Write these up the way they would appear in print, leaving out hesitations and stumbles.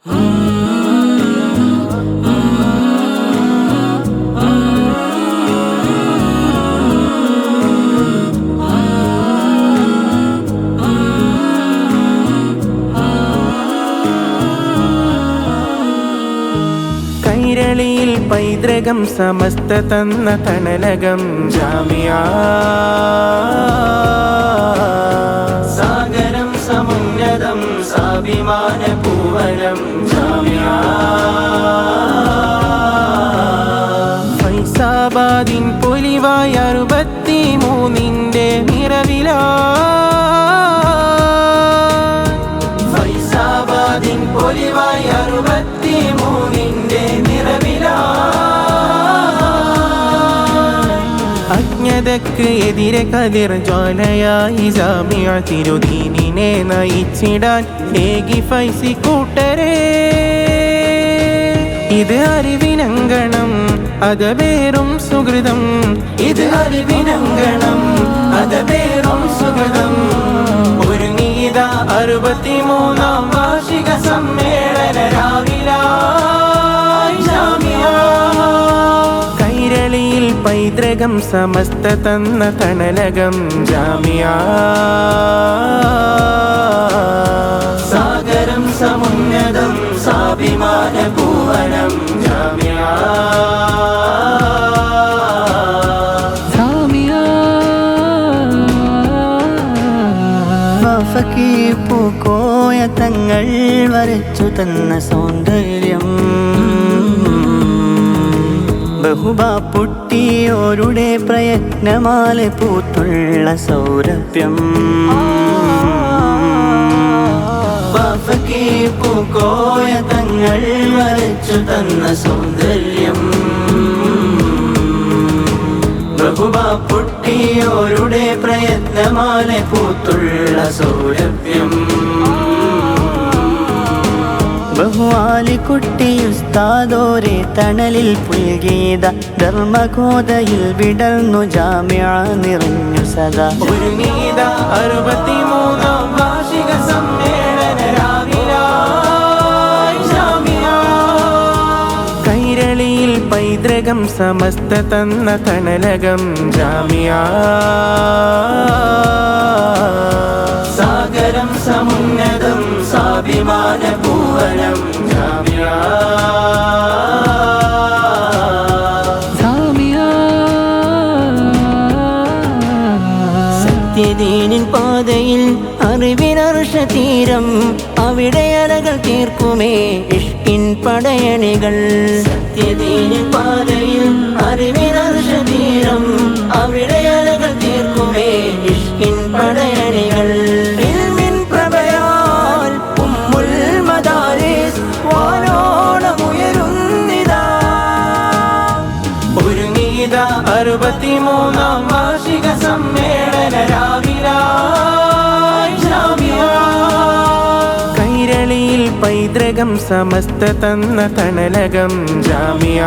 കൈരളിയിൽ പൈതൃകം സമസ്ത തന്ന തണലകം ജാമിയ സാഗരം സമുന്നതം സാഭിമാന പൂവനം ജാമിയ ഫൈസാബാദിൻ പൊലിവായ 63 നിറവിലാ ഫൈസാബാദിൻ പൊലിവായ 63 നിറവിലാ അജ്ഞതക്ക് എതിരെ കതിർ ജ്വാലയായി ജാമിയ തിരുദീനിനെ നയിച്ചിടാൻ ഏകി ഫൈസി കൂട്ടരേ ഇത് അറിവിനങ്കണം അതവേറും സുഹൃതം ഇത് അറിവിനങ്കണം അതവേറും സുഹൃതം ഒരുങ്ങിയത 63ാം വാർഷിക സമ്മേളന രാവിലായി ജാമിയ കൈരളിയിൽ പൈതൃകം സമസ്ത തന്ന തണലകം ജാമിയ സാഗരം സമുന്നതം സാഭിമാന പൂവനം ജാമിയ പൂക്കോയ തങ്ങൾ വരച്ചു തന്ന സൗന്ദര്യം ബഹുബാപ്പുട്ടിയോരുടെ പ്രയത്നമാലെ പൂത്തുള്ള സൗരഭ്യം പൂക്കോയ തങ്ങൾ വരച്ചു തന്ന സൗന്ദര്യം ബഹുബാപ്പുട്ടിയോരുടെ പ്രയത്നമാലെ പൂത്തുള്ള സൗരഭ്യം ബഹുവാലിക്കുട്ടിയുസ്താദോരെ തണലിൽ പുൽകിയത ധർമ്മഗോതയിൽ വിടർന്നു ജാമിഅ നിറഞ്ഞു സദാ ഒരുങ്ങിയത 63ാം വാർഷിക സമ്മേളന രാവിലായി ജാമിയ കൈരളിയിൽ പൈതൃകം സമസ്ത തന്ന തണലകം ജാമിയ സാഗരം സമുന്നതം സാഭിമാന പൂവനം ജാമിയ സത്യദീനിൻ പാതയിൽ അറിവിനർഷതീരം അവിടെ അലകൾ തീർക്കുമേ ഇഷ്കിൻ പടയണികൾ സത്യദീനിൻ പാതയിൽ അറിവിനർഷതീരം അവിടെ അലകൾ തീർക്കുമേ ഇഷ്കിൻ പടയണികൾ ഇൽമിൻ പ്രഭയാൽ ഉമ്മുൽ മദാരിസ് വാനോളമുയരുന്നിതാ ഒരുങ്ങിയത 63ാം വാർഷിക സമ്മേളന രാവിലായി ജാമിയ കൈരളിയിൽ പൈതൃകം സമസ്ത തന്ന തണലകം ജാമിയ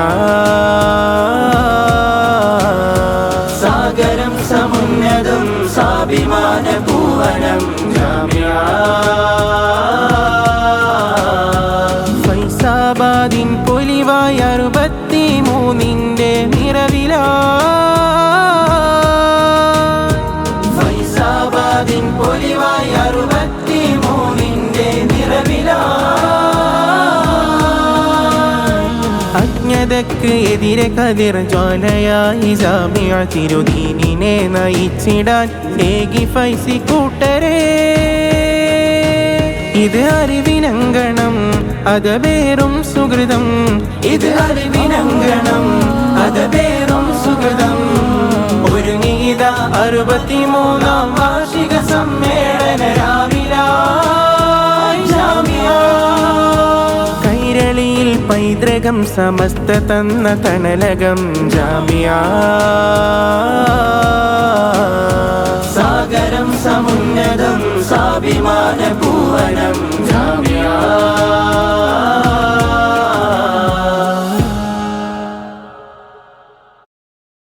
സാഗരം സമുന്നതം സാഭിമാന പൂവനം ജാമിയ ഫൈസാബാദിൻ പൊലിവായ 63 നിറവിലാ ഫൈസാബാദിൻ പൊലിവായ 63 നിറവിലാ അജ്ഞതക്ക് എതിരെ കതിർ ജ്വാലയായി ജാമിയ തിരുദീനിനെ നയിച്ചിടാൻ ഏകി ഫൈസി കൂട്ടരേ ഇത് അറിവിനങ്കണം അതവേറും സുഹൃതം ഇത് അറിവിനങ്കണം അതവേറും സുഹൃതം ഒരുങ്ങിയത 63ാം വാർഷിക സമ്മേളന രാവിലായി ജാമിയ കൈരളിയിൽ പൈതൃകം സമസ്ത തന്ന തണലകം ജാമിയ സാഗരം സമുന്നതം സാഭിമാന